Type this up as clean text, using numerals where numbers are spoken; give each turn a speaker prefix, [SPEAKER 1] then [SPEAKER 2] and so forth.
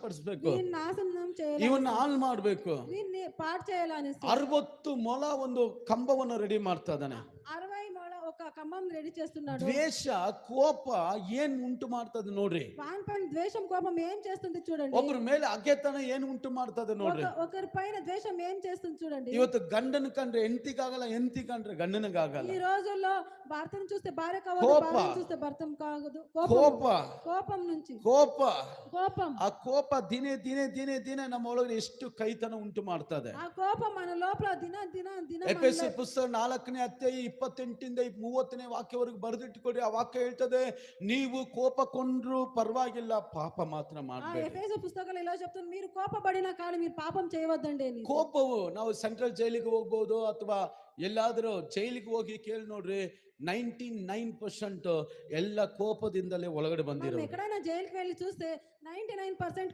[SPEAKER 1] ನಾಶಪಡಿಸ್ಬೇಕು,
[SPEAKER 2] వీరిని నాశనం చేయాలని,
[SPEAKER 1] ಇವನ್ನ ಹಾಳು ಮಾಡ್ಬೇಕು.
[SPEAKER 2] వీరిని పాడు చేయాలనేసి
[SPEAKER 1] 60 ಮೊಳ ಒಂದು ಕಂಬವನ್ನು ರೆಡಿ ಮಾಡ್ತಾ ಇದ್ದಾನೆ.
[SPEAKER 2] 60 మొಳ ఒక కంబం రెడీ చేస్తున్నాడు.
[SPEAKER 1] ದ್ವೇಷ, ಕೋಪ ಏನ್ ಉಂಟು ಮಾಡ್ತದೆ ನೋಡ್ರಿ.
[SPEAKER 2] వానిపైన ద్వేషం కోపం ఏం చేస్తుంది చూడండి.
[SPEAKER 1] ಒಬ್ಬರ ಮೇಲೆ ಹಗೆತನ ಏನು ಉಂಟು ಮಾಡ್ತದೆ ನೋಡ್ರಿ.
[SPEAKER 2] ఒకరి పైన ద్వేషం ఏం చేస్తుంది చూడండి.
[SPEAKER 1] ಇವತ್ತು ಗಂಡನ ಕಂಡ್ರೆ ಹೆಂಡತಿಗಾಗಲ್ಲ, ಹೆಂಡತಿ ಕಂಡ್ರೆ ಗಂಡನಿಗಾಗಲ್ಲ.
[SPEAKER 2] ఈ రోజుల్లో భర్తను చూస్తే భార్య కావదు,
[SPEAKER 1] కోప.
[SPEAKER 2] భార్యను చూస్తే భర్త కావదు.
[SPEAKER 1] ಕೋಪ,
[SPEAKER 2] కోపం నుంచి
[SPEAKER 1] ಕೋಪಂ ಆ ಕೋಪ ದಿನೇ ದಿನೇ ದಿನೇ ದಿನೇ ನಮ್ಮ ಒಳಗಡೆ ಎಷ್ಟು ಕೈತನ ಉಂಟು ಮಾಡ್ತದೆ.
[SPEAKER 2] ఆ కోపం మన లోపల దిన దిన దిన
[SPEAKER 1] ಎಫೆಸ ಪುಸ್ತಕ 4ನೇ ಅಧ್ಯಾಯ 28ರಿಂದ 30ನೇ ವಾಕ್ಯವರೆಗೂ ಬರೆದಿಟ್ಟುಕೊಳ್ಳಿ. ಆ ವಾಕ್ಯ ಹೇಳ್ತದೆ, ನೀವು ಕೋಪಕೊಂಡ್ರು ಪರವಾಗಿಲ್ಲ, ಪಾಪ ಮಾತ್ರ ಮಾಡಬೇಡಿ.
[SPEAKER 2] ಎಫೆಸ ಪುಸ್ತಕದಲ್ಲಿ ಎಲ್ಲ చెప్తుంది, మీరు కోపపడినా కానీ మీరు పాపం చేయవద్దండి అని.
[SPEAKER 1] ಕೋಪವು ನಾವು ಸೆಂಟ್ರಲ್ ಜೈಲಿಗೆ ಹೋಗ್ಬೋದು, ಅಥವಾ ಎಲ್ಲಾದರೂ ಜೈಲಿಗೆ ಹೋಗಿ ಕೇಳಿ ನೋಡ್ರಿ, 99% ಎಲ್ಲ ಕೋಪದಿಂದಲೇ ಒಳಗಡೆ ಬಂದಿರೋ.
[SPEAKER 2] ఎక్కడైనా జైలుకి వెళ్ళి చూస్తే 99%